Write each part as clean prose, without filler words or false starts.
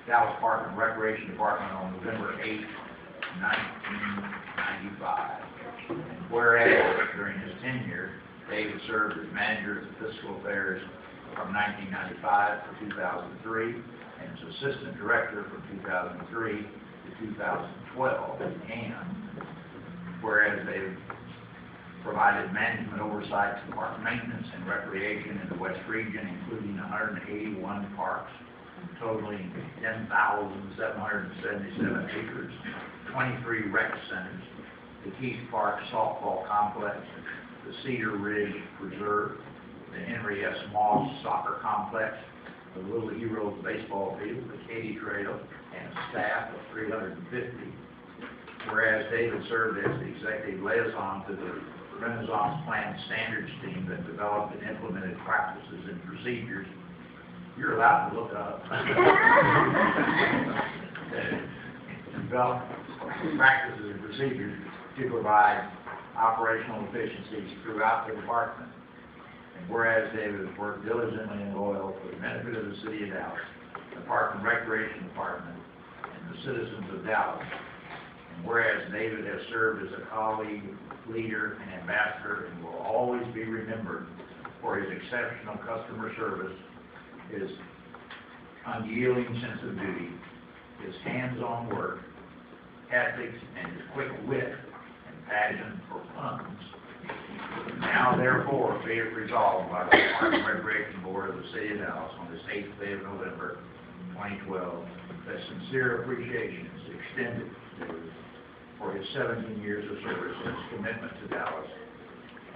Dallas Park and Recreation Department on November 8, 1995. And whereas during his tenure, David served as manager of fiscal affairs from 1995 to 2003 and as assistant director from 2003 to 2012. And whereas David provided management oversight to park maintenance and recreation in the West region, including 181 parks, totaling 10,777 acres, 23 rec centers, the Keith Park Softball Complex, the Cedar Ridge Preserve, the Henry S. Moss Soccer Complex, the Little Heroes Baseball Field, the Katy Trail, and a staff of 350. Whereas David served as the executive liaison to the Renaissance Plan Standards team that developed and implemented practices and procedures. You're allowed to look up. Develop practices and procedures to provide operational efficiencies throughout the department. And whereas David has worked diligently and loyal for the benefit of the city of Dallas, the Park and Recreation Department, and the citizens of Dallas. And whereas David has served as a colleague, leader, and ambassador, and will always be remembered for his exceptional customer service, his unyielding sense of duty, his hands-on work, ethics, and his quick wit and passion for puns. Now, therefore, be it resolved by the Park and Recreation Board of the City of Dallas on this 8th day of November, 2012, that sincere appreciation is extended to for his 17 years of service and his commitment to Dallas,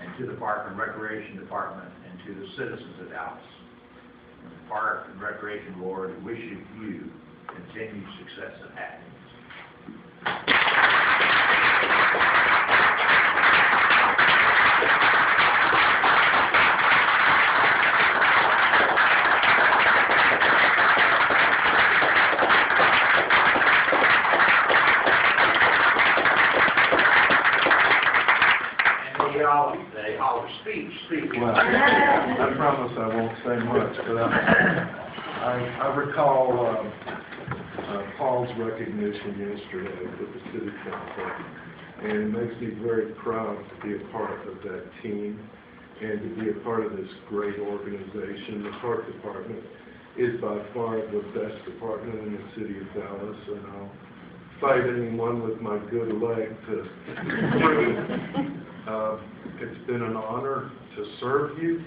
and to the Park and Recreation Department, and to the citizens of Dallas. And the Park and Recreation Board wishes you continued success and happiness. Speak. Well, I promise I won't say much, but I recall Paul's recognition yesterday with the City Council, and it makes me very proud to be a part of that team and to be a part of this great organization. The Park Department is by far the best department in the City of Dallas, and I'll fight anyone with my good leg to prove it. It's been an honor to serve you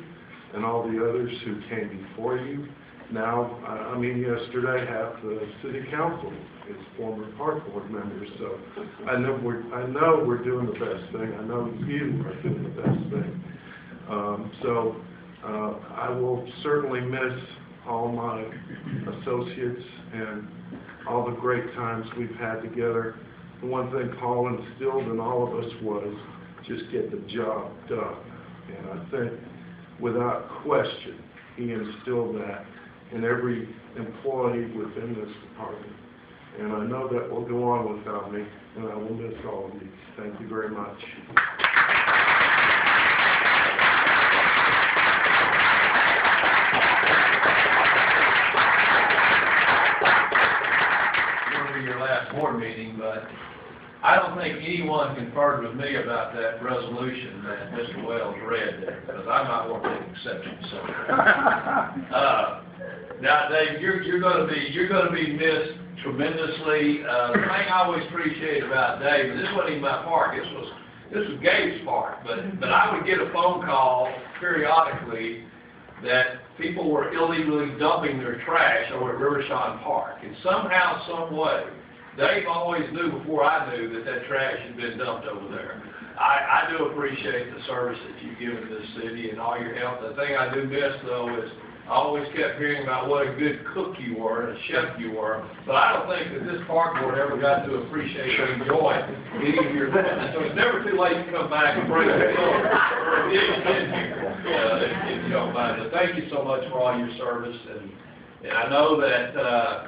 and all the others who came before you. Now, yesterday, half the City Council is former Park Board members, so I know we're doing the best thing. I know you are doing the best thing. I will certainly miss all my associates and all the great times we've had together. The one thing Paul instilled in all of us was just get the job done. And I think, without question, he instilled that in every employee within this department. And I know that will go on without me, and I will miss all of you. Thank you very much. It'll be your last board meeting, but I don't think anyone conferred with me about that resolution that Mr. Wells read there, because I'm not going to take exception. So, now, Dave, you're going to be missed tremendously. The thing I always appreciate about Dave, and this wasn't even my park. This was Gabe's park, but I would get a phone call periodically that people were illegally dumping their trash over at Riverside Park, and somehow, some way, Dave always knew before I knew that trash had been dumped over there. I do appreciate the service that you've given this city and all your help. The thing I do miss, though, is I always kept hearing about what a good cook you were and a chef you were, but I don't think that this park board ever got to appreciate or enjoy any of your equipment. So it's never too late to come back and bring it over if you don't mind. But thank you so much for all your service, and I know that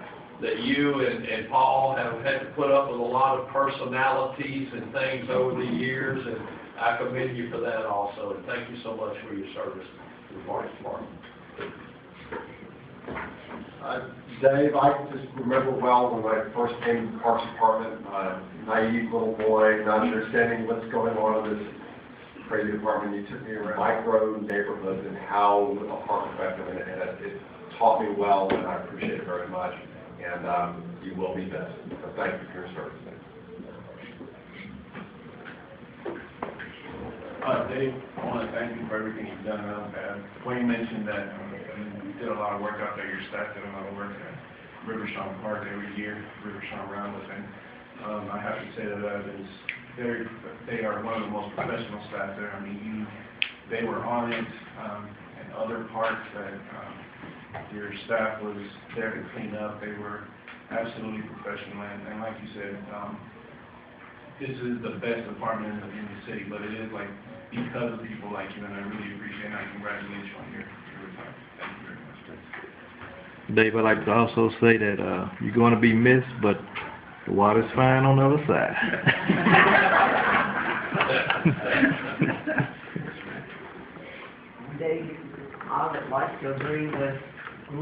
you and Paul have had to put up with a lot of personalities and things over the years, and I commend you for that also. And thank you so much for your service to the Park Department. Dave, I just remember well when I first came to the Parks Department, naive little boy, not understanding what's going on in this crazy department. You took me around micro neighborhoods and how a park affected, and it taught me well, and I appreciate it very much. And you will be missed. So thank you for your service. Dave, I want to thank you for everything you've done. Wayne mentioned that you did a lot of work out there. Your staff did a lot of work at Rivershore Park every year, Rivershore Roundless, and I have to say that they are one of the most professional staff there. I mean, they were on it, and other parks that your staff was there to clean up. They were absolutely professional, and like you said, this is the best department in the city, but it is like because of people like you, and I really appreciate it, and I congratulate you on your retirement. Thank you very much. Dave, I'd like to also say that you're going to be missed, but the water's fine on the other side. Dave, I would like to agree with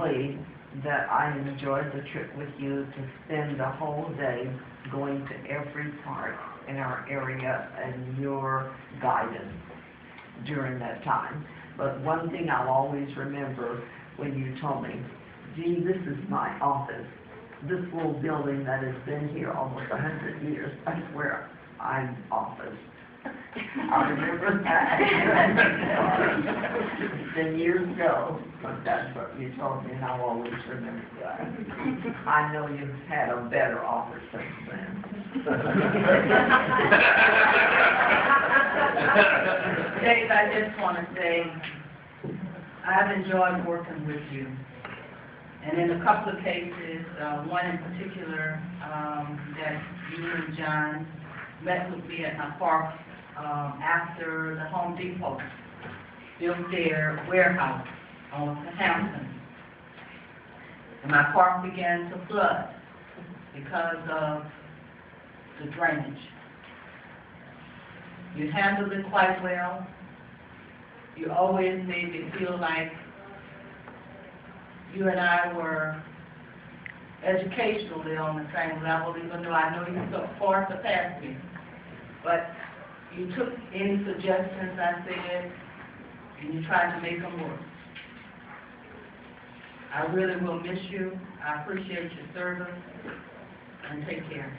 Lee that I enjoyed the trip with you to spend the whole day going to every park in our area and your guidance during that time. But one thing I'll always remember when you told me, gee, this is my office. This little building that has been here almost 100 years, that's where I'm office. I remember that. It's been years ago, but that's what you told me, and I'll always remember that. I know you've had a better office since then. Dave, I just want to say, I've enjoyed working with you. And in a couple of cases, one in particular, that you and John met with me at my park after the Home Depot built their warehouse on Hampton. And my park began to flood because of the drainage. You handled it quite well. You always made me feel like you and I were educationally on the same level, even though I know you took far surpassed me. But you took any suggestions I said, and you tried to make them work. I really will miss you. I appreciate your service, and take care.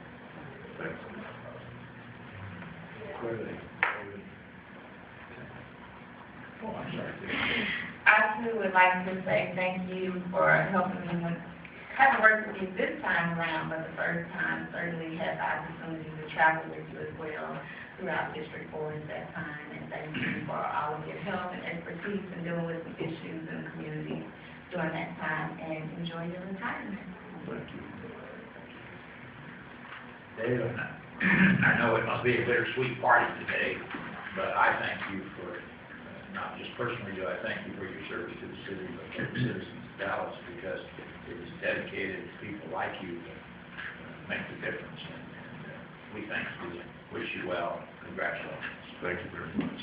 I too would like to say thank you for helping me with, haven't worked with you this time around, but the first time certainly had the opportunity to travel with you as well throughout District 4 at that time, and thank you for all of your help and expertise in dealing with some issues in the community during that time, and enjoy your retirement. Thank you. Dave, I know it must be a bittersweet party today, but I thank you for, not just personally do I thank you for your service to the city, but to the citizens of Dallas, because it was dedicated people like you that make the difference. And we thank you, wish you well, congratulations. Thank you very much.